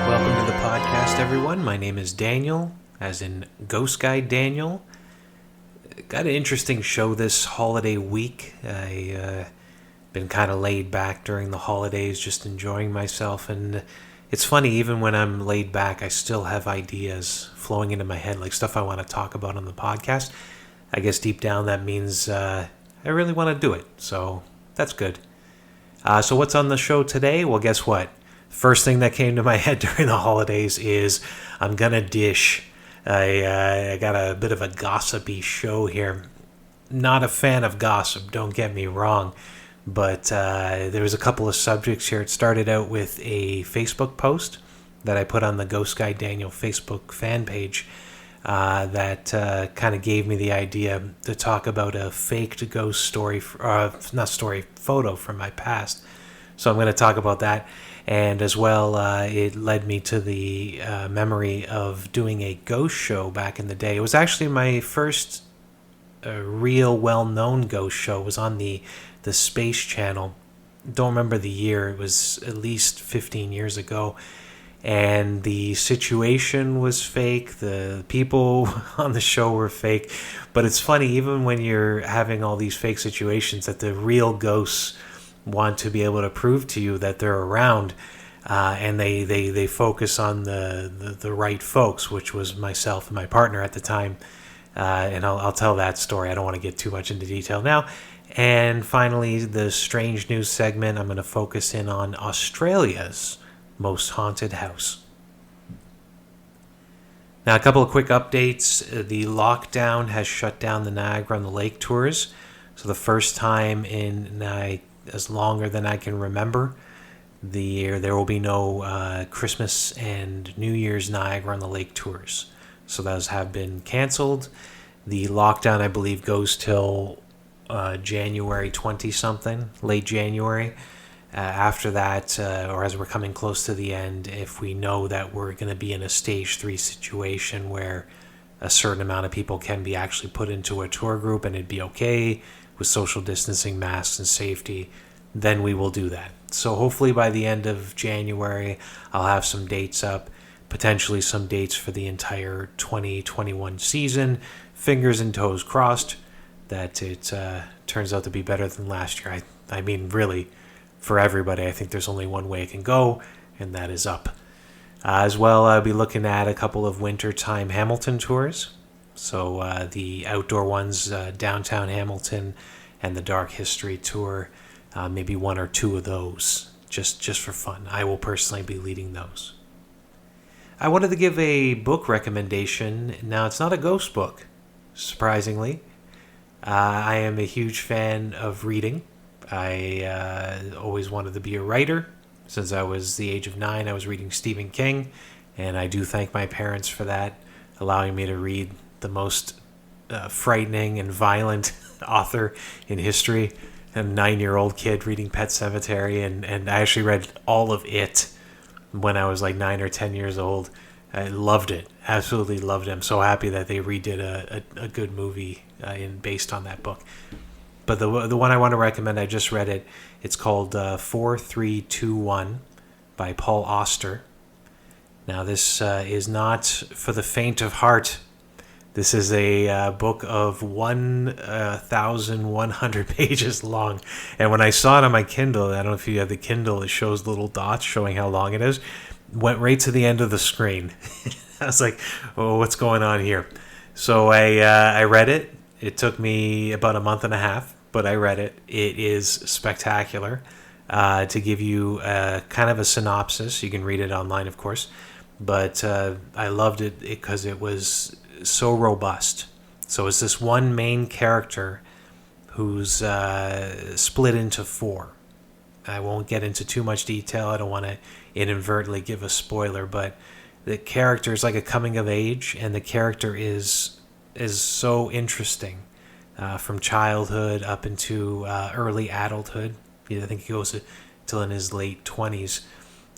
Welcome to the podcast, everyone. My name is Daniel, as in Ghost Guy Daniel. Got an interesting show this holiday week. I been kind of laid back during the holidays, just enjoying myself. And it's funny, even when I'm laid back, I still have ideas flowing into my head, like stuff I want to talk about on the podcast. I guess deep down that means I really want to do it. So that's good. So what's on the show today? Well, guess what? First thing that came to my head during the holidays is I'm going to dish. I got a bit of a gossipy show here. Not a fan of gossip, don't get me wrong. But there was a couple of subjects here. It started out with a Facebook post that I put on the Ghost Guy Daniel Facebook fan page that kind of gave me the idea to talk about a faked ghost story, photo from my past. So I'm going to talk about that. And as well, it led me to the memory of doing a ghost show back in the day. It was actually my first real well-known ghost show. It was on the Space Channel. Don't remember the year. It was at least 15 years ago. And the situation was fake. The people on the show were fake. But it's funny, even when you're having all these fake situations, that the real ghosts want to be able to prove to you that they're around, and they focus on the right folks, which was myself and my partner at the time. And I'll tell that story. I don't want to get too much into detail now. And finally, the strange news segment, I'm going to focus in on Australia's most haunted house. Now, a couple of quick updates. The lockdown has shut down the Niagara on the Lake tours. So the first time in as longer than I can remember, there will be no Christmas and New Year's Niagara on the Lake tours. So those have been canceled. The lockdown, I believe, goes till January 20-something, late January. After that, or as we're coming close to the end, if we know that we're going to be in a stage 3 situation where a certain amount of people can be actually put into a tour group and it'd be okay with social distancing, masks, and safety, then we will do that. So hopefully by the end of January, I'll have some dates up, potentially some dates for the entire 2021 season. Fingers and toes crossed that it turns out to be better than last year. I mean, really, for everybody, I think there's only one way it can go, and that is up. As well, I'll be looking at a couple of wintertime Hamilton tours. So the outdoor ones, downtown Hamilton, and the Dark History tour, maybe one or two of those, just for fun. I will personally be leading those. I wanted to give a book recommendation. Now, it's not a ghost book, surprisingly. I am a huge fan of reading. I always wanted to be a writer. Since I was the age of 9, I was reading Stephen King, and I do thank my parents for that, allowing me to read the most frightening and violent author in history. A 9-year-old kid reading Pet Sematary, and I actually read all of it when I was like 9 or 10 years old. I loved it, absolutely loved it. I'm so happy that they redid a good movie based on that book. But the one I want to recommend, I just read it. It's called 4321 by Paul Auster. Now, this is not for the faint of heart. This is a book of 1,100 pages long. And when I saw it on my Kindle, I don't know if you have the Kindle, it shows little dots showing how long it is. Went right to the end of the screen. I was like, oh, what's going on here? So I read it. It took me about a month and a half, but I read it. It is spectacular. To give you kind of a synopsis, you can read it online, of course. But I loved it because it was so robust. So it's this one main character who's split into 4. I won't get into too much detail. I don't want to inadvertently give a spoiler, but the character is like a coming of age, and the character is so interesting from childhood up into early adulthood. I think he goes till in his late 20s,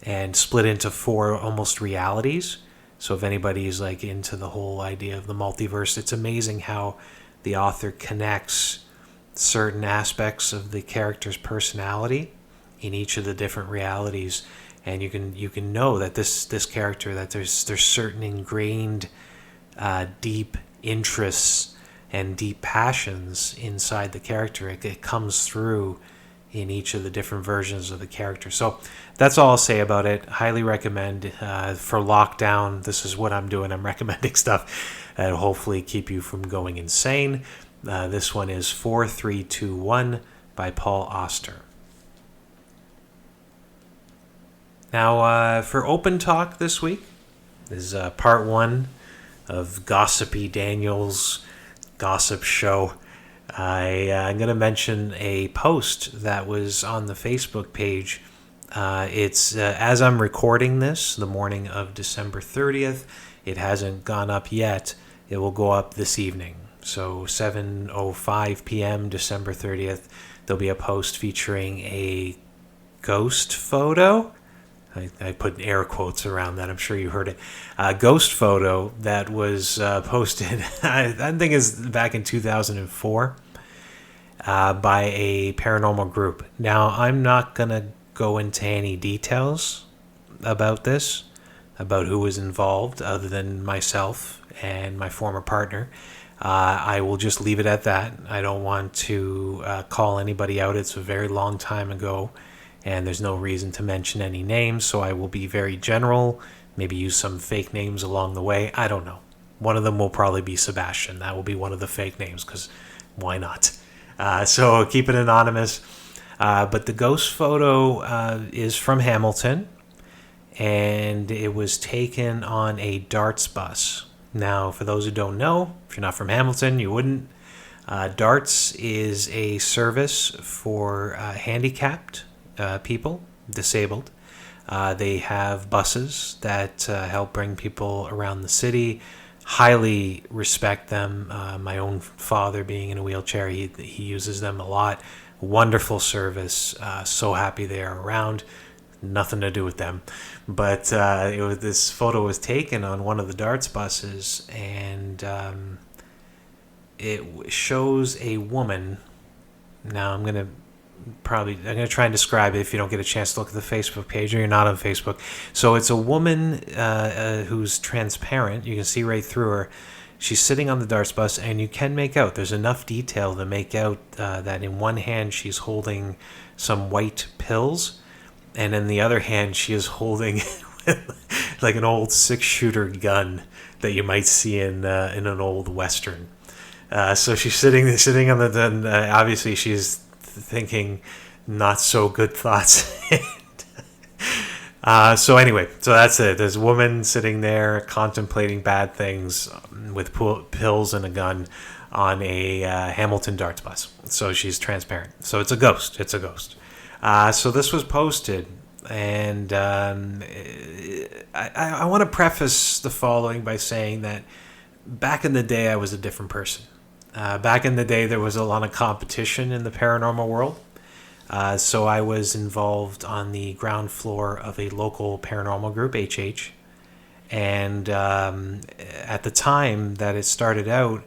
and split into 4 almost realities. So if anybody's like into the whole idea of the multiverse, it's amazing how the author connects certain aspects of the character's personality in each of the different realities, and you can know that this character, that there's certain ingrained deep interests and deep passions inside the character. It comes through in each of the different versions of the character. So that's all I'll say about it. Highly recommend. For lockdown, this is what I'm doing. I'm recommending stuff that'll hopefully keep you from going insane. This one is 4321 by Paul Auster. Now, for open talk this week, this is part one of Gossipy Daniel's gossip show. I'm going to mention a post that was on the Facebook page. It's as I'm recording this, the morning of December 30th. It hasn't gone up yet. It will go up this evening. So 7:05 p.m. December 30th, there'll be a post featuring a ghost photo. I put air quotes around that. I'm sure you heard it. A ghost photo that was posted, I think it's back in 2004, by a paranormal group. Now, I'm not going to go into any details about this, about who was involved, other than myself and my former partner. I will just leave it at that. I don't want to call anybody out. It's a very long time ago, and there's no reason to mention any names, so I will be very general, maybe use some fake names along the way. I don't know. One of them will probably be Sebastian. That will be one of the fake names, because why not? So keep it anonymous. But the ghost photo is from Hamilton, and it was taken on a darts bus. Now, for those who don't know, if you're not from Hamilton, you wouldn't. Darts is a service for handicapped people, disabled. They have buses that help bring people around the city. Highly respect them. My own father, being in a wheelchair, he uses them a lot. Wonderful service. So happy they are around. Nothing to do with them, but this photo was taken on one of the darts buses, and it shows a woman. Now I'm gonna try and describe it if you don't get a chance to look at the Facebook page or you're not on Facebook. So it's a woman who's transparent. You can see right through her. She's sitting on the darts bus, and you can make out. There's enough detail to make out that in one hand she's holding some white pills, and in the other hand she is holding like an old 6-shooter gun that you might see in an old Western. So she's sitting on the. Obviously, she's thinking not so good thoughts. So anyway, so that's it. There's a woman sitting there contemplating bad things with pills and a gun on a Hamilton darts bus. So she's transparent. So it's a ghost. It's a ghost. So this was posted, and I want to preface the following by saying that back in the day, I was a different person. Back in the day, there was a lot of competition in the paranormal world. So I was involved on the ground floor of a local paranormal group, HH. And at the time that it started out,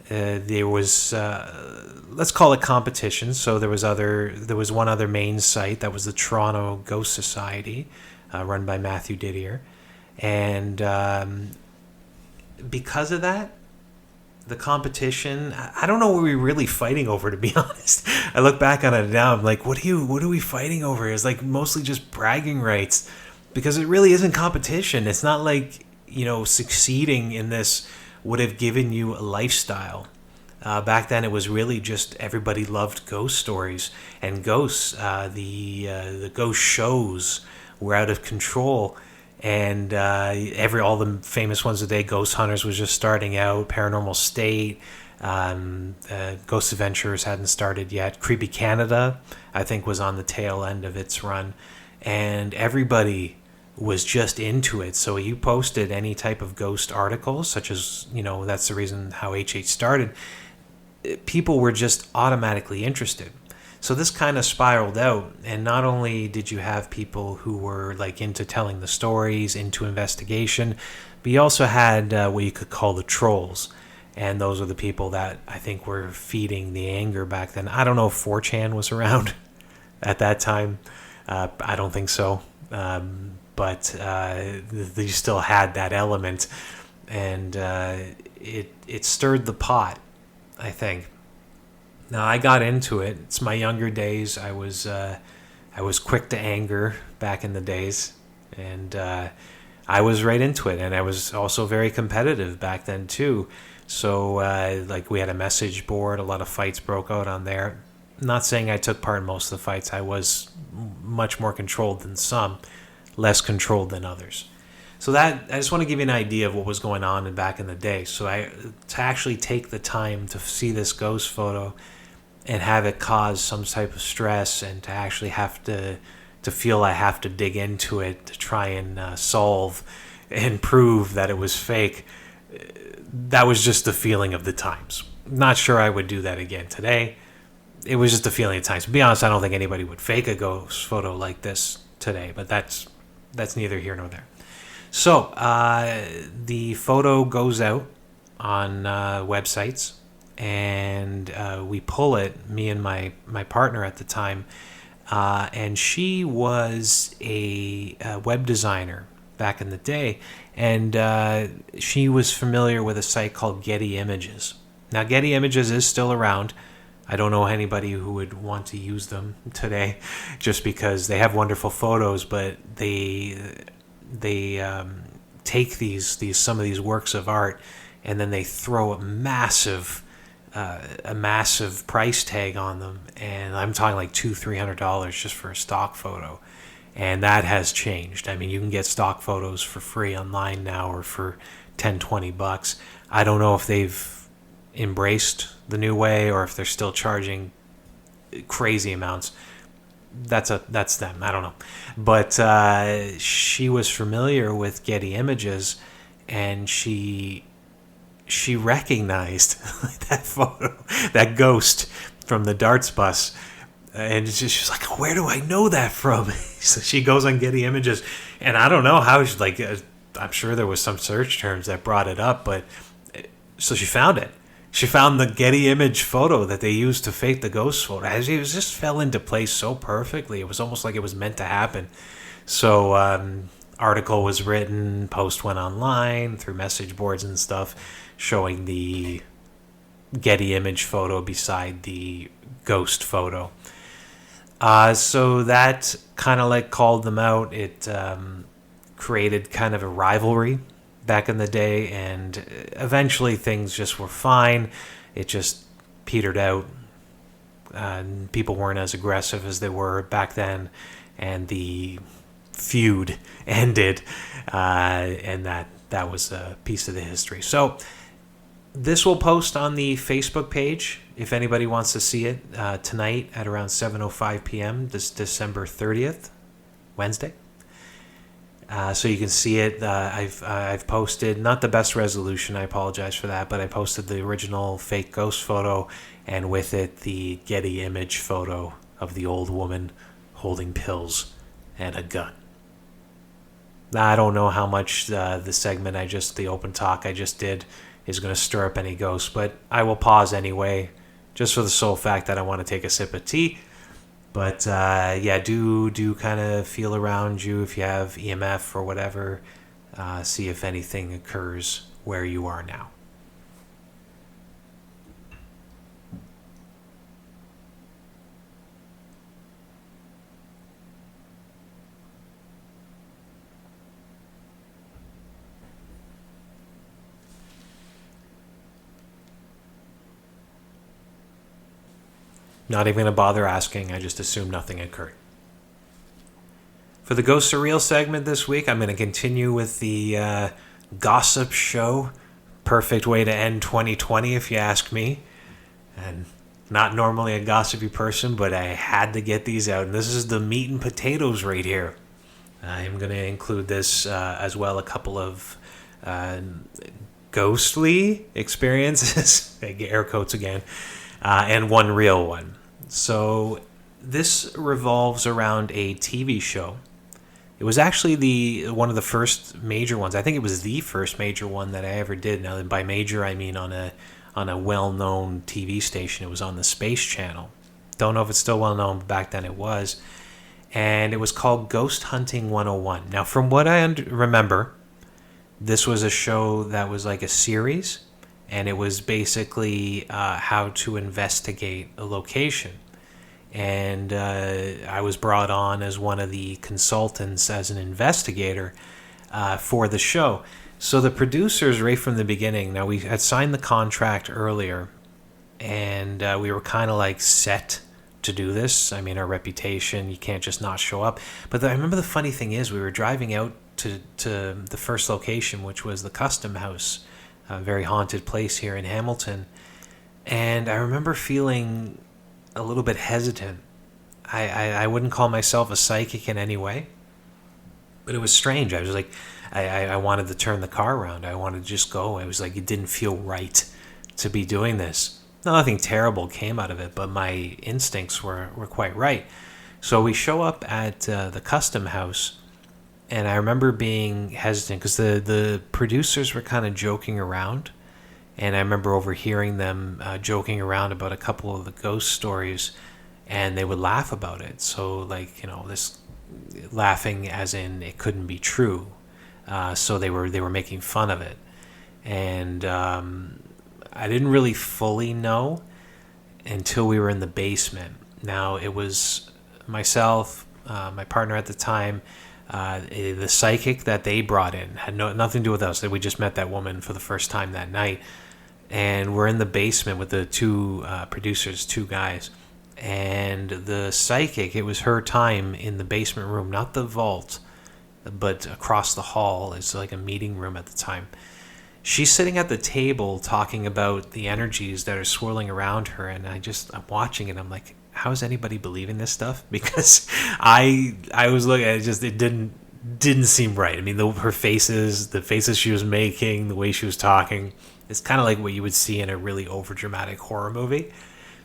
there was, let's call it competition. So there was one other main site, that was the Toronto Ghost Society, run by Matthew Didier. And because of that, the competition, I don't know what we were really fighting over, to be honest. I look back on it now, I'm like, what are we fighting over? It's like mostly just bragging rights, because it really isn't competition. It's not like, succeeding in this would have given you a lifestyle. Back then, it was really just everybody loved ghost stories and ghosts. The ghost shows were out of control. And all the famous ones today, Ghost Hunters was just starting out, Paranormal State, Ghost Adventures hadn't started yet, Creepy Canada, I think, was on the tail end of its run, and everybody was just into it. So you posted any type of ghost articles, such as, that's the reason how HH started, people were just automatically interested. So this kind of spiraled out, and not only did you have people who were like into telling the stories, into investigation, but you also had what you could call the trolls, and those are the people that I think were feeding the anger back then. I don't know if 4chan was around at that time, I don't think so. But they still had that element, and it stirred the pot, I think. Now, I got into it. It's my younger days. I was quick to anger back in the days, and I was right into it. And I was also very competitive back then too. So like we had a message board. A lot of fights broke out on there. Not saying I took part in most of the fights. I was much more controlled than some, less controlled than others. So that I just want to give you an idea of what was going on back in the day. So to actually take the time to see this ghost photo and have it cause some type of stress, and to actually have to feel I have to dig into it to try and solve and prove that it was fake, that was just the feeling of the times. Not sure I would do that again today. It was just a feeling of the times. To be honest, I don't think anybody would fake a ghost photo like this today, but that's neither here nor there. So the photo goes out on websites, and we pull it, me and my partner at the time, and she was a web designer back in the day, and she was familiar with a site called Getty Images. Now, Getty Images is still around. I don't know anybody who would want to use them today, just because they have wonderful photos, but they take these some of these works of art, and then they throw a massive price tag on them, and I'm talking like $200-$300 just for a stock photo. And that has changed. I mean, you can get stock photos for free online now, or for $10-$20. I don't know if they've embraced the new way, or if they're still charging crazy amounts. That's them. I don't know. But she was familiar with Getty Images, and she recognized that photo, that ghost from the darts bus. And she's like, where do I know that from? So she goes on Getty Images, and I don't know how. She's like, I'm sure there was some search terms that brought it up, but so she found it. She found the Getty image photo that they used to fake the ghost photo. It just fell into place so perfectly. It was almost like it was meant to happen. So article was written, post went online through message boards and stuff, showing the Getty image photo beside the ghost photo. So that kind of like called them out. It created kind of a rivalry back in the day, and eventually things just were fine. It just petered out. People weren't as aggressive as they were back then, and the feud ended, and that was a piece of the history. So this will post on the Facebook page if anybody wants to see it tonight at around 7:05 p.m. this December 30th, Wednesday. So you can see it. I've posted, not the best resolution, I apologize for that, but I posted the original fake ghost photo, and with it the Getty image photo of the old woman holding pills and a gun. Now, I don't know how much the segment the open talk I just did is going to stir up any ghosts, but I will pause anyway, just for the sole fact that I want to take a sip of tea. But yeah, do kind of feel around you if you have EMF or whatever. See if anything occurs where you are now. Not even going to bother asking. I just assume nothing occurred. For the Ghost Surreal segment this week, I'm going to continue with the gossip show. Perfect way to end 2020, if you ask me. And not normally a gossipy person, but I had to get these out. And this is the meat and potatoes right here. I'm going to include this as well, a couple of ghostly experiences, air quotes again, and one real one. So this revolves around a TV show. It was actually one of the first major ones. I think it was the first major one that I ever did. Now, by major, I mean on a well-known TV station. It was on the Space Channel. Don't know if it's still well-known, but back then it was. and it was called Ghost Hunting 101. Now, from what I remember, this was a show that was like a series, and it was basically how to investigate a location. And I was brought on as one of the consultants as an investigator for the show. So the producers, right from the beginning, now we had signed the contract earlier, and we were kind of like set to do this. I mean, our reputation, you can't just not show up. But I remember the funny thing is we were driving out to the first location, which was the Custom House, a very haunted place here in Hamilton. And I remember feeling a little bit hesitant. I wouldn't call myself a psychic in any way, but it was strange. I was like, I wanted to turn the car around. I wanted to just go. It was like it didn't feel right to be doing this. Nothing terrible came out of it, but my instincts were quite right. So we show up at the Custom House, and I remember being hesitant because the producers were kind of joking around, and I remember overhearing them joking around about a couple of the ghost stories, and they would laugh about it. So, like, this laughing as in it couldn't be true. So they were making fun of it, and I didn't really fully know until we were in the basement. Now, it was myself, my partner at the time, the psychic that they brought in had nothing to do with us. We just met that woman for the first time that night, and we're in the basement with the two producers, two guys, and the psychic, it was her time in the basement room, not the vault, but across the hall. It's like a meeting room at the time. She's sitting at the table talking about the energies that are swirling around her, and I'm watching it. I'm like, how is anybody believing this stuff? Because I was looking at it, it didn't seem right. I mean, the faces she was making, the way she was talking, it's kind of like what you would see in a really overdramatic horror movie.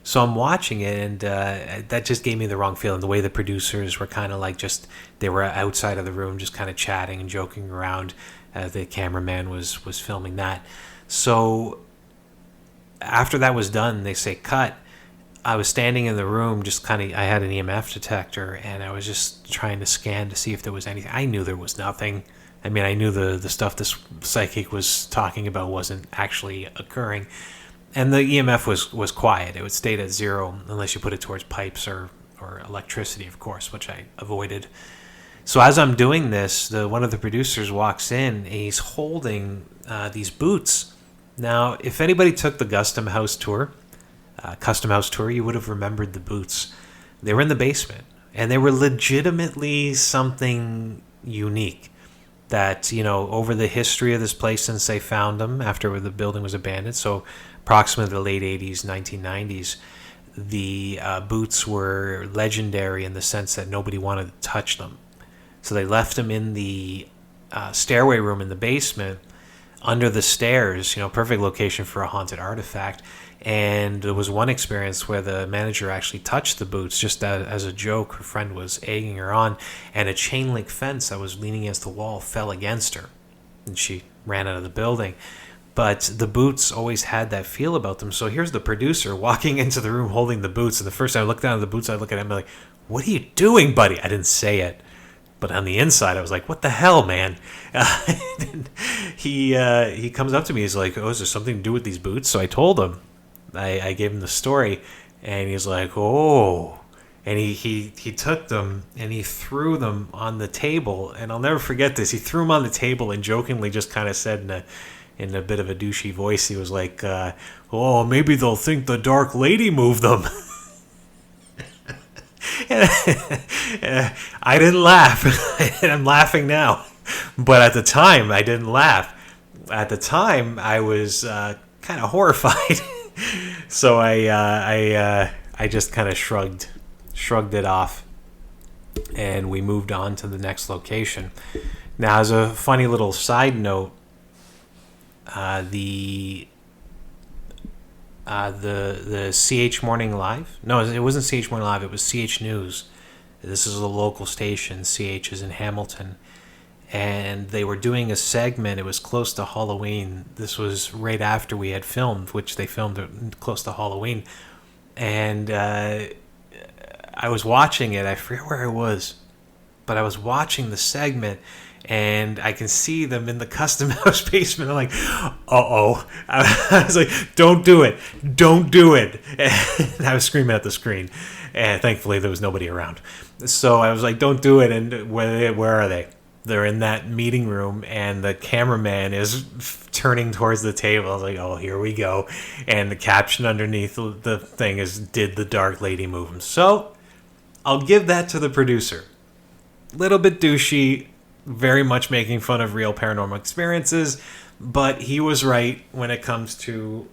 So I'm watching it, and that just gave me the wrong feeling. The way the producers were kind of like they were outside of the room just kind of chatting and joking around. The cameraman was filming that. So after that was done, they say cut. I was standing in the room, I had an EMF detector, and I was just trying to scan to see if there was anything. I knew there was nothing. I mean, I knew the stuff this psychic was talking about wasn't actually occurring. And the EMF was quiet. It would stay at zero unless you put it towards pipes or electricity, of course, which I avoided. So as I'm doing this, one of the producers walks in, and he's holding these boots. Now, if anybody took the Custom House tour, you would have remembered the boots. They were in the basement, and they were legitimately something unique that, over the history of this place since they found them after the building was abandoned, so approximately the late 80s, 1990s, the boots were legendary in the sense that nobody wanted to touch them. So they left them in the stairway room in the basement under the stairs, perfect location for a haunted artifact. And there was one experience where the manager actually touched the boots just as a joke. Her friend was egging her on, and a chain link fence that was leaning against the wall fell against her, and she ran out of the building. But the boots always had that feel about them. So here's the producer walking into the room holding the boots, and the first time I looked down at the boots, I look at him like, "What are you doing, buddy?" I didn't say it, but on the inside, I was like, "What the hell, man?" He comes up to me. He's like, "Oh, is there something to do with these boots?" So I told him. I gave him the story, and he's like, "Oh." And he took them and he threw them on the table. And I'll never forget this. He threw them on the table and jokingly just kind of said in a bit of a douchey voice, he was like, "Oh, maybe they'll think the Dark Lady moved them." I didn't laugh. And I'm laughing now. But at the time, I didn't laugh. At the time, I was kind of horrified. So I just kind of shrugged it off, and we moved on to the next location. Now, as a funny little side note, the CH Morning Live. No, it wasn't CH Morning Live. It was CH News. This is a local station. CH is in Hamilton. And they were doing a segment. It was close to Halloween. This was right after we had filmed, which they filmed close to Halloween. And I was watching it. I forget where I was. but I was watching the segment and I can see them in the custom house basement. I'm like, uh-oh. I was like, don't do it. Don't do it. And I was screaming at the screen. And thankfully, there was nobody around. So I was like, don't do it. And where are they? They're in that meeting room, and the cameraman is turning towards the table. I was like, oh, here we go. And the caption underneath the thing is, did the dark lady move him? So I'll give that to the producer. Little bit douchey, very much making fun of real paranormal experiences, but he was right when it comes to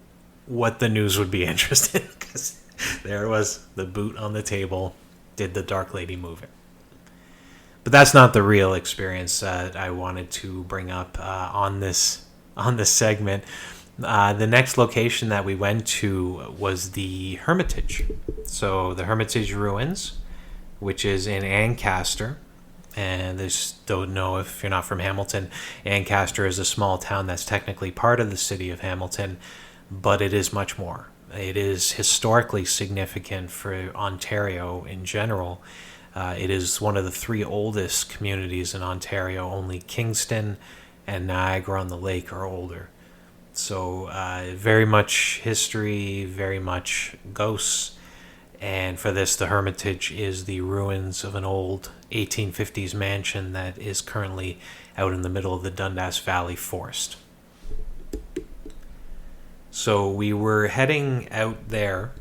what the news would be interested in, because there was the boot on the table. Did the dark lady move it? But that's not the real experience that I wanted to bring up on this segment. The next location that we went to was the Hermitage. So the Hermitage Ruins, which is in Ancaster. And just don't know if you're not from Hamilton. Ancaster is a small town that's technically part of the city of Hamilton, but it is much more. It is historically significant for Ontario in general. It is one of the 3 oldest communities in Ontario. Only Kingston and Niagara on the Lake are older. So very much history, very much ghosts. And for this, the Hermitage is the ruins of an old 1850s mansion that is currently out in the middle of the Dundas Valley Forest. So we were heading out there.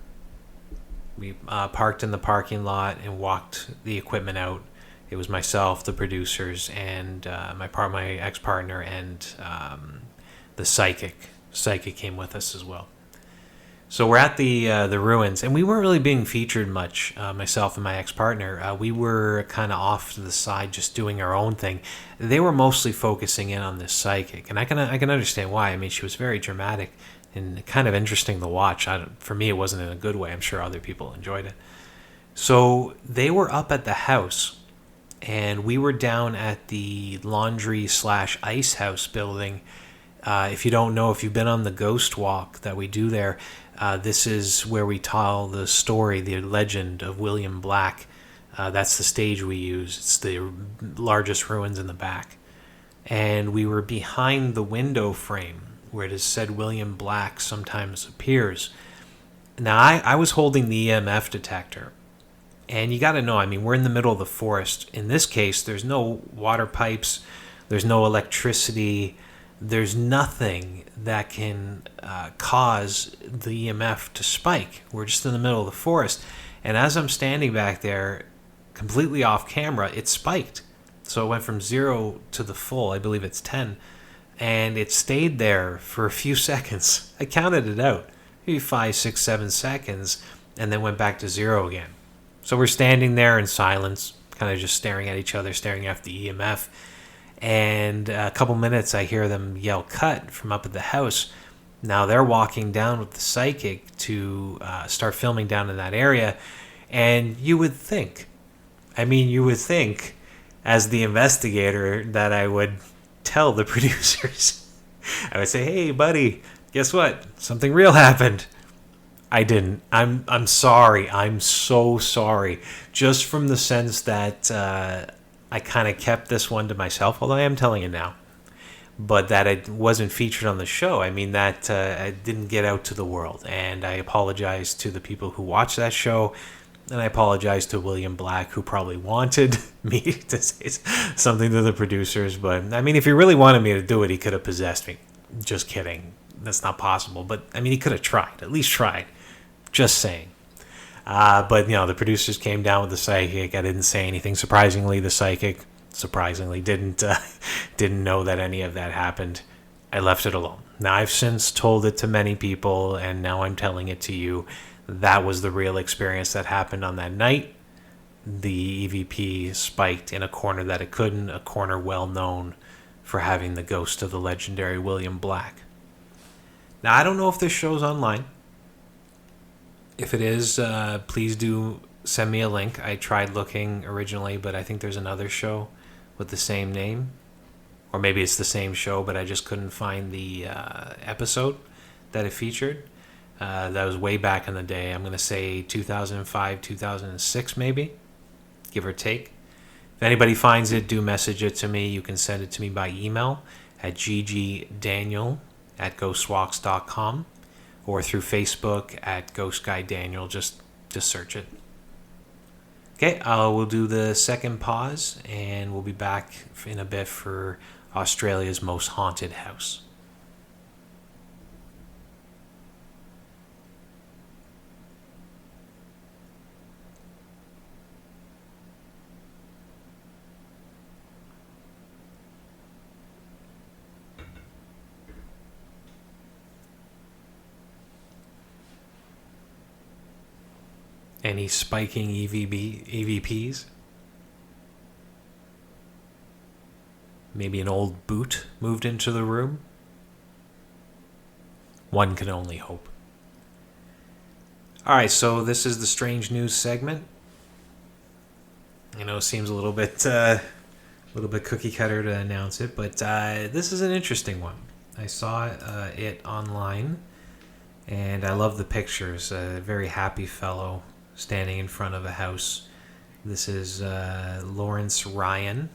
We parked in the parking lot and walked the equipment out. It was myself, the producers, and my ex-partner, and the psychic. Psychic came with us as well. So we're at the ruins, and we weren't really being featured much, myself and my ex-partner. We were kind of off to the side, just doing our own thing. They were mostly focusing in on this psychic, and I can understand why. I mean, she was very dramatic and kind of interesting to watch. For me, it wasn't in a good way. I'm sure other people enjoyed it. So they were up at the house, and we were down at the laundry/ice house building. If you don't know, if you've been on the ghost walk that we do there, this is where we tell the story, the legend of William Black. That's the stage we use. It's the largest ruins in the back. And we were behind the window frame where it is said William Black sometimes appears. Now, I was holding the EMF detector. And you got to know, I mean, we're in the middle of the forest. In this case, there's no water pipes. There's no electricity. There's nothing that can cause the EMF to spike. We're just in the middle of the forest. And as I'm standing back there, completely off camera, it spiked. So it went from 0 to the full, I believe it's 10. And it stayed there for a few seconds. I counted it out. Maybe 5, 6, 7 seconds. And then went back to 0 again. So we're standing there in silence, kind of just staring at each other, staring after the EMF. And a couple minutes, I hear them yell cut from up at the house. Now they're walking down with the psychic to start filming down in that area. And you would think, as the investigator, that I would tell the producers. I would say, hey, buddy, guess what? Something real happened. I didn't. I'm sorry. I'm so sorry. Just from the sense that I kind of kept this one to myself, although I am telling it now. But that it wasn't featured on the show. I mean, that I didn't get out to the world. And I apologize to the people who watched that show. And I apologize to William Black, who probably wanted me to say something to the producers. But, I mean, if he really wanted me to do it, he could have possessed me. Just kidding. That's not possible. But, I mean, he could have tried. At least tried. Just saying. But, you know, the producers came down with the psychic. I didn't say anything. Surprisingly, the psychic, didn't know that any of that happened. I left it alone. Now, I've since told it to many people, and now I'm telling it to you. That was the real experience that happened on that night. The EVP spiked in a corner that it couldn't, a corner well known for having the ghost of the legendary William Black. Now, I don't know if this show's online. If it is, please do send me a link. I tried looking originally, but I think there's another show with the same name. Or maybe it's the same show, but I just couldn't find the episode that it featured. That was way back in the day. I'm going to say 2005, 2006 maybe, give or take. If anybody finds it, do message it to me. You can send it to me by email at ggdaniel@ghostwalks.com or through Facebook at Ghost Guy Daniel. Just search it. Okay, we'll do the second pause, and we'll be back in a bit for Australia's most haunted house. Any spiking EVPs? Maybe an old boot moved into the room? One can only hope. Alright, so this is the strange news segment. I know it seems a little bit cookie cutter to announce it, but this is an interesting one. I saw it online, and I love the pictures. A very happy fellow standing in front of a house. This is Lawrence Ryan.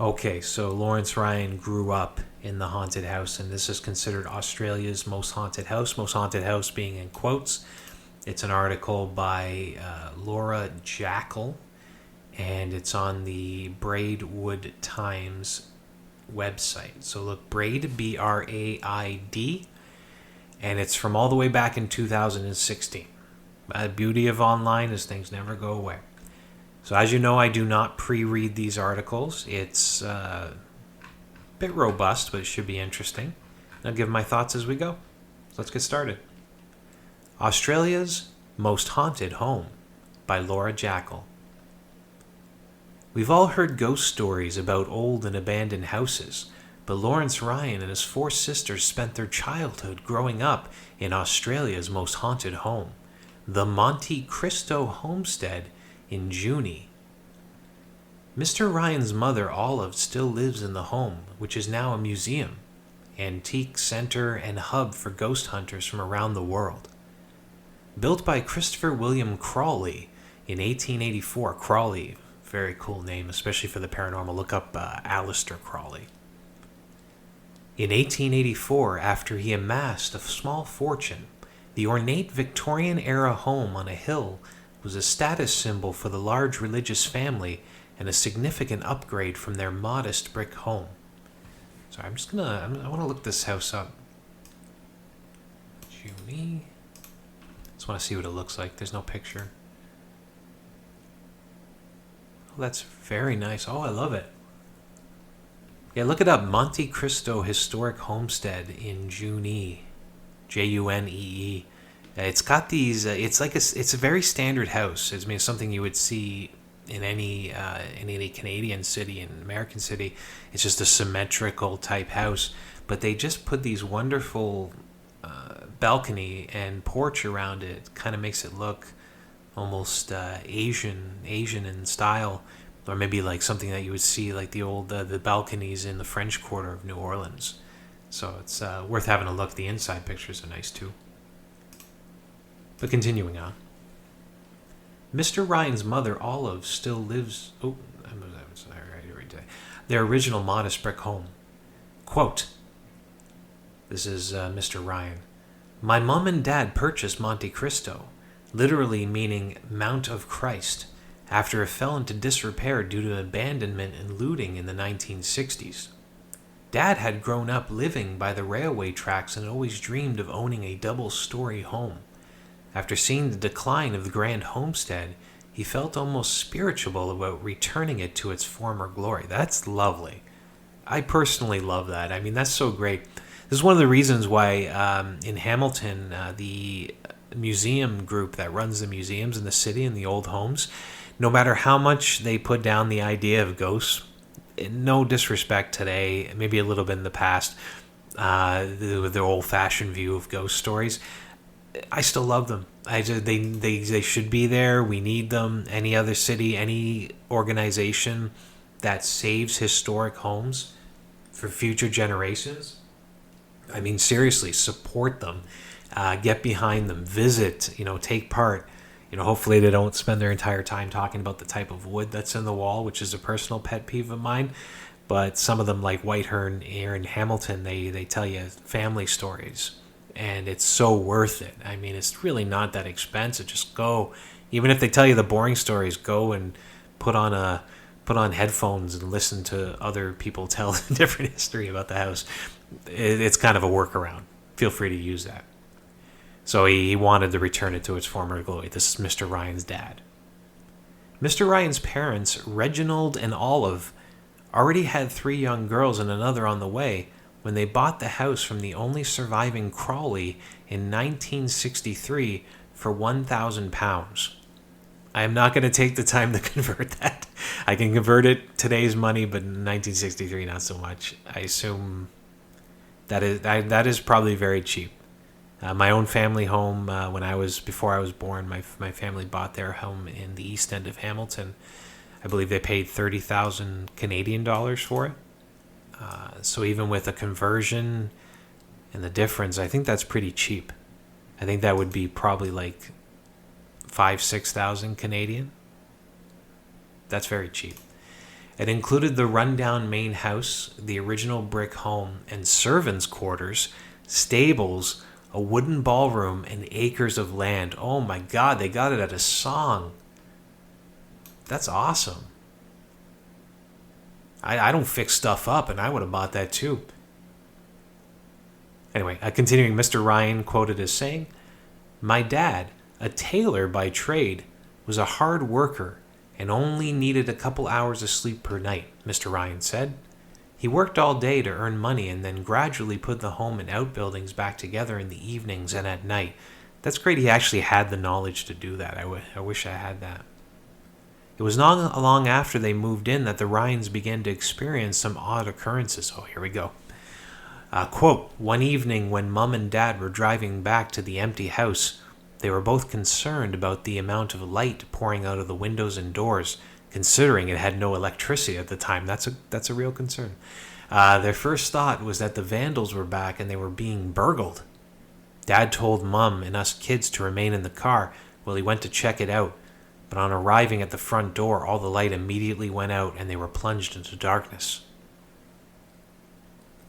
Okay, so Lawrence Ryan grew up in the haunted house, and this is considered Australia's most haunted house being in quotes. It's an article by Laura Jackal, and it's on the Braidwood Times website. So look, Braid, B-R-A-I-D, and it's from all the way back in 2016. The beauty of online is things never go away. So as you know, I do not pre-read these articles. It's a bit robust, but it should be interesting. I'll give my thoughts as we go. So let's get started. Australia's Most Haunted Home by Laura Jackal. We've all heard ghost stories about old and abandoned houses, but Lawrence Ryan and his 4 sisters spent their childhood growing up in Australia's most haunted home, the Monte Cristo Homestead in Junee. Mr. Ryan's mother, Olive, still lives in the home, which is now a museum, antique center, and hub for ghost hunters from around the world. Built by Christopher William Crowley in 1884, Crowley, very cool name, especially for the paranormal. Look up Aleister Crowley. In 1884, after he amassed a small fortune, the ornate Victorian-era home on a hill was a status symbol for the large religious family and a significant upgrade from their modest brick home. So I want to look this house up. Junee. Just want to see what it looks like. There's no picture. Oh, that's very nice. Oh, I love it. Yeah, look it up. Monte Cristo Historic Homestead in Junee. Junee. It's got these. It's a very standard house. I mean, it's something you would see in any Canadian city, in American city. It's just a symmetrical type house, but they just put these wonderful balcony and porch around it. Kind of makes it look almost Asian in style, or maybe like something that you would see like the old the balconies in the French Quarter of New Orleans. So it's worth having a look. The inside pictures are nice too. But continuing on. Mr. Ryan's mother, Olive, still lives... Oh, their original modest brick home. Quote, this is Mr. Ryan. My mom and dad purchased Monte Cristo, literally meaning Mount of Christ, after it fell into disrepair due to abandonment and looting in the 1960s. Dad had grown up living by the railway tracks and always dreamed of owning a double-story home. After seeing the decline of the grand homestead, he felt almost spiritual about returning it to its former glory. That's lovely. I personally love that. I mean, that's so great. This is one of the reasons why in Hamilton, the museum group that runs the museums in the city and the old homes, no matter how much they put down the idea of ghosts, no disrespect today, maybe a little bit in the past, the old-fashioned view of ghost stories, I still love them. They should be there. We need them. Any other city, any organization that saves historic homes for future generations, I mean, seriously, support them. Get behind them. Visit. Take part. Hopefully they don't spend their entire time talking about the type of wood that's in the wall, which is a personal pet peeve of mine. But some of them, like Whitehurn here in Hamilton, they tell you family stories, and it's so worth it. I mean, it's really not that expensive. Just go, even if they tell you the boring stories, go and put on headphones and listen to other people tell a different history about the house. It's kind of a workaround. Feel free to use that. So he wanted to return it to its former glory. This is Mr. Ryan's dad. Mr. Ryan's parents, Reginald and Olive, already had 3 young girls and another on the way when they bought the house from the only surviving Crowley in 1963 for £1,000. I am not going to take the time to convert that. I can convert it today's money, but in 1963, not so much. I assume that is probably very cheap. My own family home, before I was born, my family bought their home in the East End of Hamilton. I believe they paid 30,000 Canadian dollars for it. So even with a conversion and the difference, I think that's pretty cheap. I think that would be probably like 5,000-6,000 Canadian. That's very cheap. It included the rundown main house, the original brick home, and servants' quarters, stables, a wooden ballroom, and acres of land. Oh my God, they got it at a song. That's awesome. I don't fix stuff up, and I would have bought that too. Anyway, continuing, Mr. Ryan quoted as saying, "My dad, a tailor by trade, was a hard worker and only needed a couple hours of sleep per night," Mr. Ryan said. "He worked all day to earn money and then gradually put the home and outbuildings back together in the evenings and at night." That's great he actually had the knowledge to do that. I wish I had that. It was not long after they moved in that the Ryans began to experience some odd occurrences. Oh, here we go. Quote, "One evening when Mum and Dad were driving back to the empty house, they were both concerned about the amount of light pouring out of the windows and doors, considering it had no electricity at the time." That's a real concern. Their first thought was that the vandals were back and they were being burgled. Dad told Mum and us kids to remain in the car while he went to check it out. But on arriving at the front door, all the light immediately went out and they were plunged into darkness.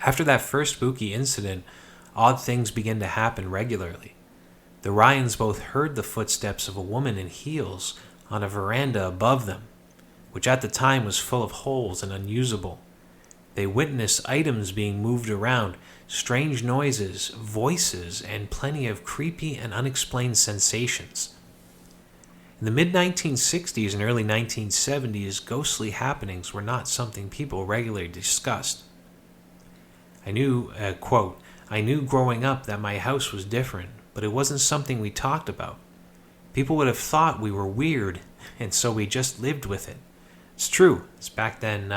After that first spooky incident, odd things began to happen regularly. The Ryans both heard the footsteps of a woman in heels on a veranda above them, which at the time was full of holes and unusable. They witnessed items being moved around, strange noises, voices, and plenty of creepy and unexplained sensations. In the mid-1960s and early 1970s, ghostly happenings were not something people regularly discussed. I knew growing up that my house was different, but it wasn't something we talked about. People would have thought we were weird, and so we just lived with it. It's true. It's back then,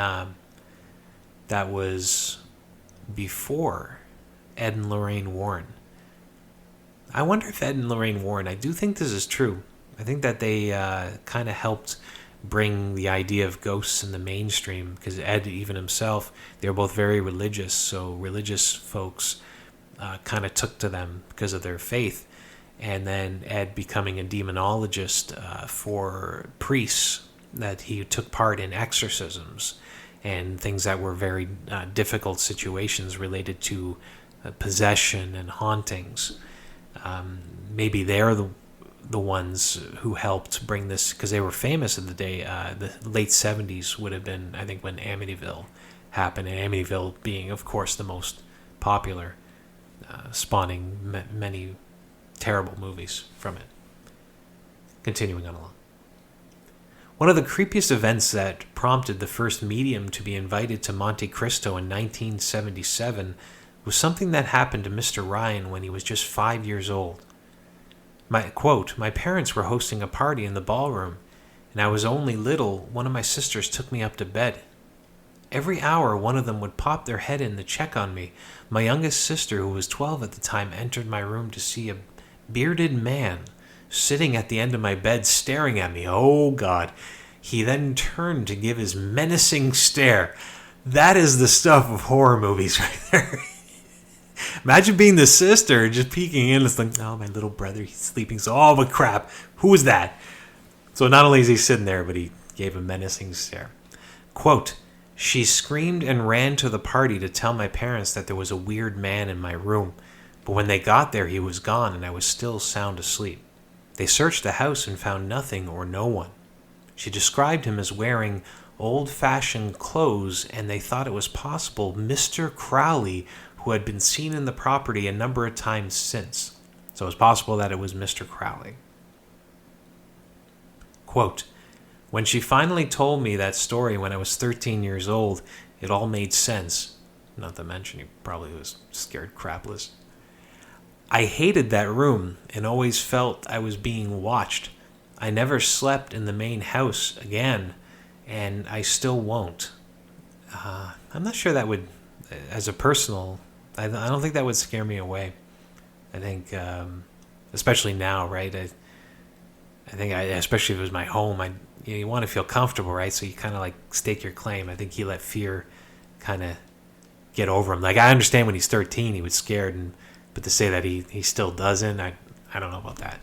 that was before Ed and Lorraine Warren. I wonder if Ed and Lorraine Warren, I do think this is true. I think that they kind of helped bring the idea of ghosts in the mainstream, because Ed, even himself, they were both very religious, so religious folks kind of took to them because of their faith. And then Ed becoming a demonologist for priests, that he took part in exorcisms and things that were very difficult situations related to possession and hauntings. Maybe they're the ones who helped bring this, because they were famous in the day. The late 70s would have been, I think, when Amityville happened, and Amityville being, of course, the most popular, spawning many terrible movies from it. Continuing on along. One of the creepiest events that prompted the first medium to be invited to Monte Cristo in 1977 was something that happened to Mr. Ryan when he was just 5 years old. My parents were hosting a party in the ballroom, and I was only little. One of my sisters took me up to bed. Every hour, one of them would pop their head in to check on me. My youngest sister, who was 12 at the time, entered my room to see a bearded man sitting at the end of my bed staring at me. Oh, God. He then turned to give his menacing stare. That is the stuff of horror movies right there. Imagine being the sister, just peeking in. It's like, oh, my little brother, he's sleeping. So, oh, but crap. Who was that? So not only is he sitting there, but he gave a menacing stare. Quote, she screamed and ran to the party to tell my parents that there was a weird man in my room. But when they got there, he was gone and I was still sound asleep. They searched the house and found nothing or no one. She described him as wearing old-fashioned clothes, and they thought it was possible Mr. Crowley, who had been seen in the property a number of times since. So it's possible that it was Mr. Crowley. Quote, when she finally told me that story when I was 13 years old, it all made sense. Not to mention he probably was scared crapless. I hated that room and always felt I was being watched. I never slept in the main house again, and I still won't. I'm not sure that would, as a personal, I don't think that would scare me away. I think, especially now, right? I think, especially if it was my home, you want to feel comfortable, right? So you kind of like stake your claim. I think he let fear kind of get over him. Like, I understand when he's 13, he was scared, but to say that he still doesn't, I don't know about that.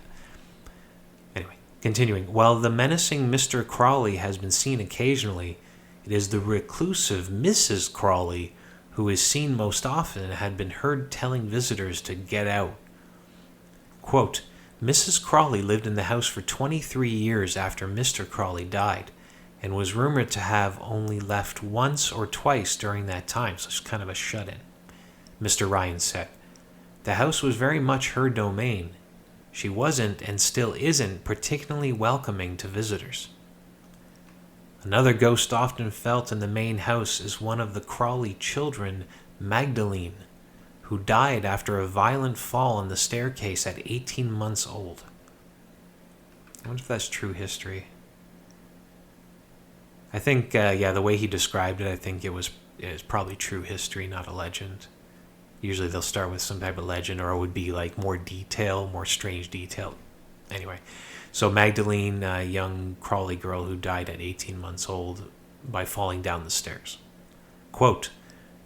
Anyway, continuing. While the menacing Mr. Crowley has been seen occasionally, it is the reclusive Mrs. Crowley who is seen most often and had been heard telling visitors to get out. Quote, Mrs. Crowley lived in the house for 23 years after Mr. Crowley died and was rumored to have only left once or twice during that time, so it's kind of a shut-in. Mr. Ryan said, the house was very much her domain. She wasn't and still isn't particularly welcoming to visitors. Another ghost often felt in the main house is one of the Crowley children, Magdalene, who died after a violent fall on the staircase at 18 months old. I wonder if that's true history. I think, the way he described it, I think it is probably true history, not a legend. Usually they'll start with some type of legend, or it would be like more detail, more strange detail. Anyway, so Magdalene, a young Crowley girl who died at 18 months old by falling down the stairs. Quote,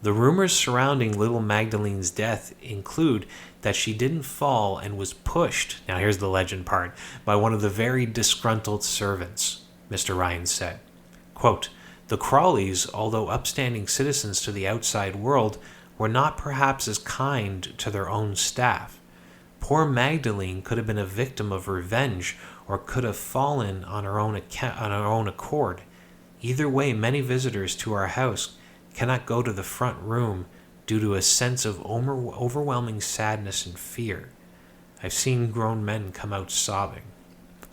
the rumors surrounding little Magdalene's death include that she didn't fall and was pushed, now here's the legend part, by one of the very disgruntled servants, Mr. Ryan said. Quote, the Crowleys, although upstanding citizens to the outside world, were not perhaps as kind to their own staff. Poor Magdalene could have been a victim of revenge or could have fallen on her own accord. Either way, many visitors to our house cannot go to the front room due to a sense of overwhelming sadness and fear. I've seen grown men come out sobbing.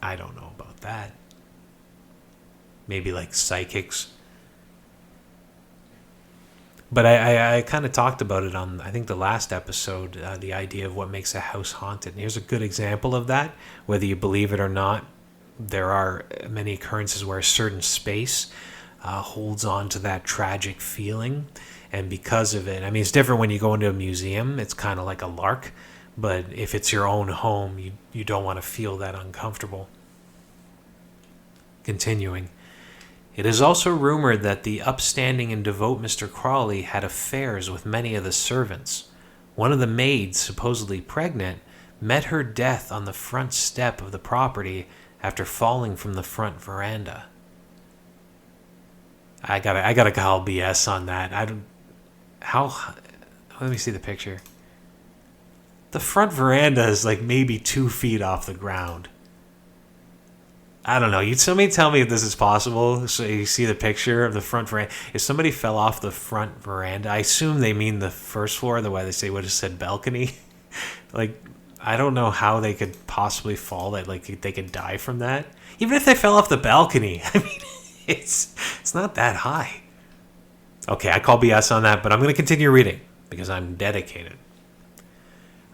I don't know about that. Maybe like psychics. But I kind of talked about it on, I think, the last episode, the idea of what makes a house haunted. And here's a good example of that. Whether you believe it or not, there are many occurrences where a certain space holds on to that tragic feeling. And because of it, I mean, it's different when you go into a museum. It's kind of like a lark. But if it's your own home, you don't want to feel that uncomfortable. Continuing. It is also rumored that the upstanding and devout Mr. Crowley had affairs with many of the servants. One of the maids, supposedly pregnant, met her death on the front step of the property after falling from the front veranda. I gotta call BS on that. Let me see the picture. The front veranda is like maybe 2 feet off the ground. I don't know. Somebody tell me if this is possible. So you see the picture of the front veranda. If somebody fell off the front veranda, I assume they mean the first floor, the way they say would have said balcony. Like, I don't know how they could possibly fall. That like they could die from that. Even if they fell off the balcony, I mean, it's not that high. Okay, I call BS on that, but I'm going to continue reading because I'm dedicated.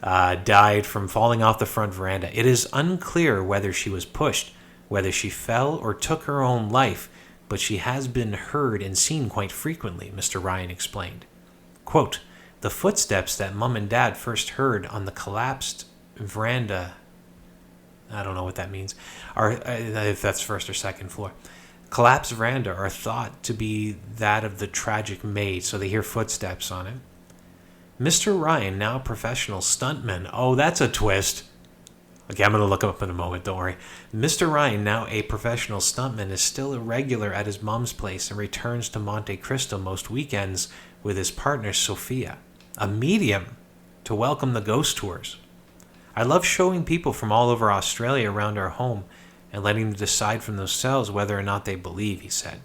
Died from falling off the front veranda. It is unclear whether she was pushed, whether she fell or took her own life, but she has been heard and seen quite frequently, Mr. Ryan explained. Quote, the footsteps that Mom and Dad first heard on the collapsed veranda, I don't know what that means, if that's first or second floor, collapsed veranda are thought to be that of the tragic maid, so they hear footsteps on it. Mr. Ryan, now a professional stuntman. Oh, that's a twist. Okay, I'm going to look him up in a moment, don't worry. Mr. Ryan, now a professional stuntman, is still a regular at his mom's place and returns to Monte Cristo most weekends with his partner, Sophia, a medium, to welcome the ghost tours. I love showing people from all over Australia around our home and letting them decide for themselves whether or not they believe, he said.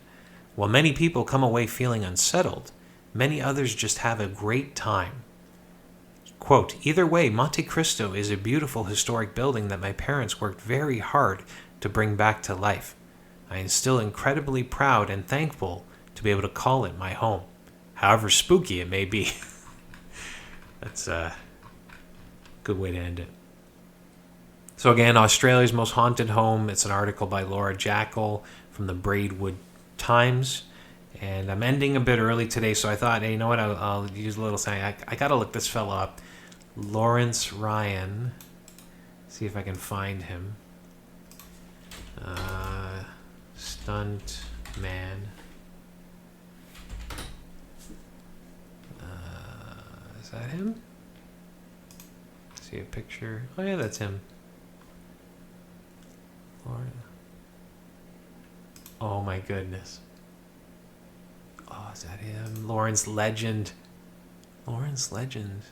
While many people come away feeling unsettled, many others just have a great time. Quote, either way, Monte Cristo is a beautiful historic building that my parents worked very hard to bring back to life. I am still incredibly proud and thankful to be able to call it my home, however spooky it may be. That's a good way to end it. So again, Australia's most haunted home. It's an article by Laura Jackal from the Braidwood Times. And I'm ending a bit early today, so I thought, hey, you know what? I'll use a little thing. I got to look this fella up. Lawrence Ryan. See if I can find him. Stunt man. Is that him? See a picture. Oh yeah, that's him. Oh my goodness. Oh, is that him? Lawrence Legend. Lawrence Legend.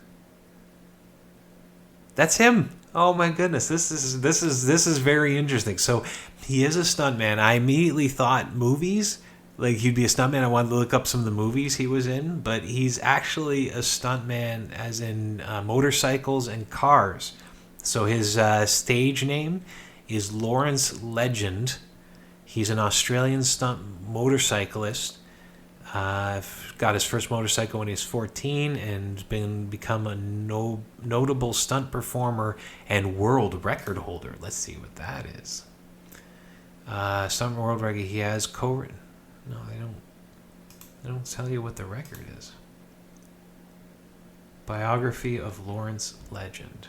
That's him. Oh my goodness. This is very interesting. So he is a stuntman. I immediately thought movies. Like he'd be a stuntman. I wanted to look up some of the movies he was in, but he's actually a stuntman as in motorcycles and cars. So his stage name is Lawrence Legend. He's an Australian stunt motorcyclist. Got his first motorcycle when he was 14 and become a notable stunt performer and world record holder. Let's see what that is. Stunt world record. He has co-written. No, they don't tell you what the record is. Biography of Lawrence Legend.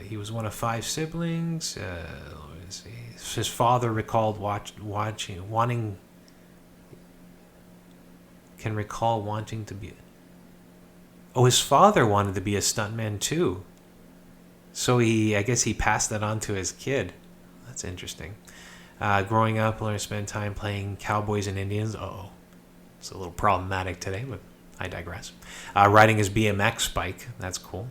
He was one of 5 siblings. His father recalled wanting to be. Oh, his father wanted to be a stuntman too. So I guess he passed that on to his kid. That's interesting. Growing up, learned to spend time playing cowboys and Indians. It's a little problematic today, but I digress. Riding his BMX bike. That's cool.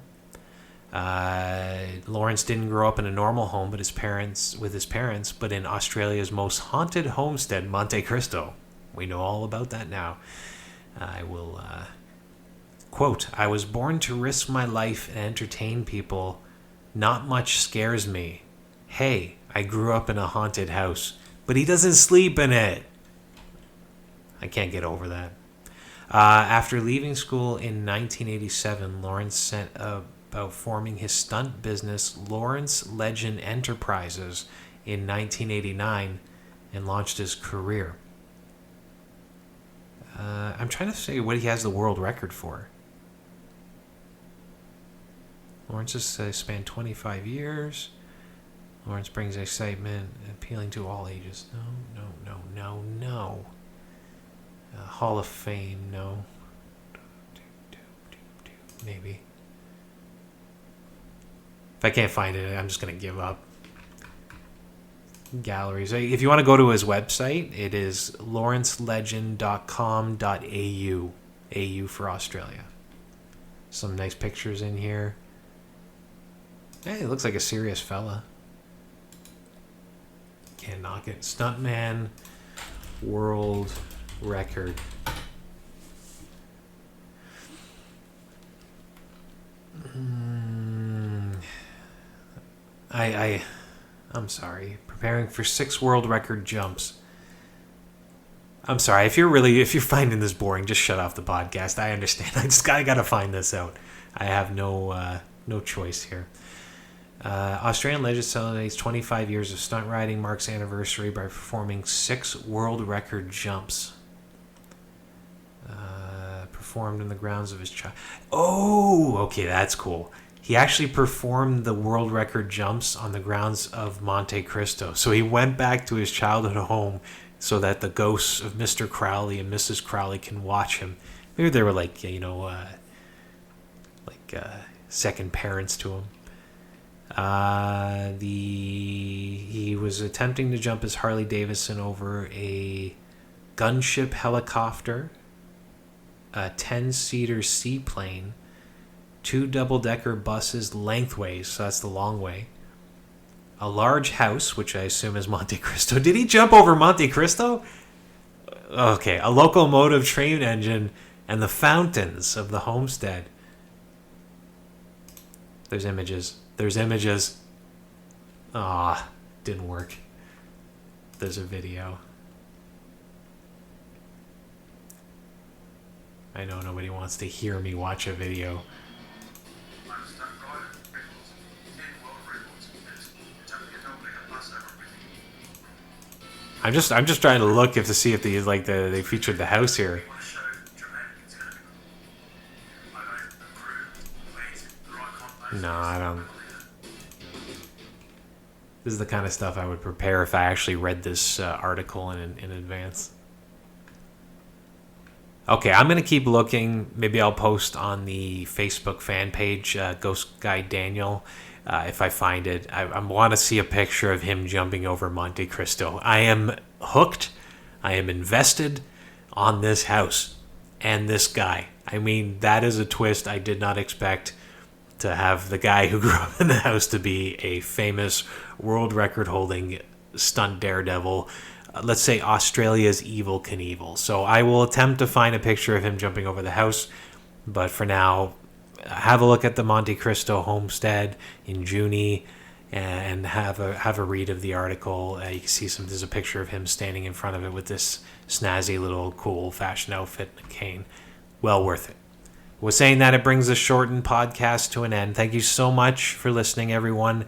Lawrence didn't grow up in a normal home with his parents, but in Australia's most haunted homestead, Monte Cristo. We know all about that now. I will quote, I was born to risk my life and entertain people. Not much scares me. Hey, I grew up in a haunted house, but he doesn't sleep in it. I can't get over that. After leaving school in 1987, Lawrence set about forming his stunt business, Lawrence Legend Enterprises, in 1989 and launched his career. I'm trying to say what he has the world record for. Lawrence has spanned 25 years. Lawrence brings excitement, appealing to all ages. No. Hall of Fame, no. Maybe. If I can't find it, I'm just going to give up. Galleries. If you want to go to his website, it is lawrencelegend.com.au. AU for Australia. Some nice pictures in here. Hey, it looks like a serious fella. Can't knock it. Stuntman world record. I'm sorry. Preparing for 6 world record jumps. I'm sorry. If you're finding this boring, just shut off the podcast. I understand. I gotta find this out. I have no choice here. Australian legend celebrates 25 years of stunt riding, marks anniversary by performing 6 world record jumps. Performed in the grounds of his child. Oh, okay, that's cool. He actually performed the world record jumps on the grounds of Monte Cristo. So he went back to his childhood home so that the ghosts of Mr. Crowley and Mrs. Crowley can watch him Maybe they were like, second parents to him. He was attempting to jump his Harley Davidson over a gunship helicopter, a 10-seater seaplane, 2 double-decker buses lengthways, so that's the long way, a large house, which I assume is Monte Cristo. Did he jump over Monte Cristo? Okay, a locomotive train engine, and the fountains of the Homestead. There's images. Didn't work. There's a video. I know nobody wants to hear me watch a video. I'm just trying to look to see if they featured the house here. No, I don't. This is the kind of stuff I would prepare if I actually read this article in advance. Okay, I'm going to keep looking. Maybe I'll post on the Facebook fan page, Ghost Guy Daniel, if I find it. I want to see a picture of him jumping over Monte Cristo. I am hooked. I am invested on this house and this guy. I mean, that is a twist I did not expect, to have the guy who grew up in the house to be a famous world record holding stunt daredevil. Let's say Australia's Evel Knievel. So I will attempt to find a picture of him jumping over the house. But for now, have a look at the Monte Cristo homestead in Junee and have a read of the article. You can see there's a picture of him standing in front of it with this snazzy little cool fashion outfit and a cane. Well worth it. With saying that, it brings the shortened podcast to an end. Thank you so much for listening, everyone.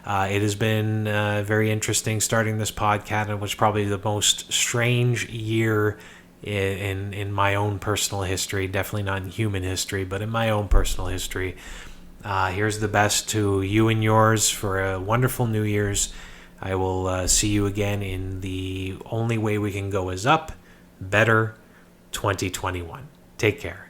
It has been very interesting starting this podcast. It was probably the most strange year in my own personal history. Definitely not in human history, but in my own personal history. Here's the best to you and yours for a wonderful New Year's. I will see you again in the only way we can go is up. Better 2021. Take care.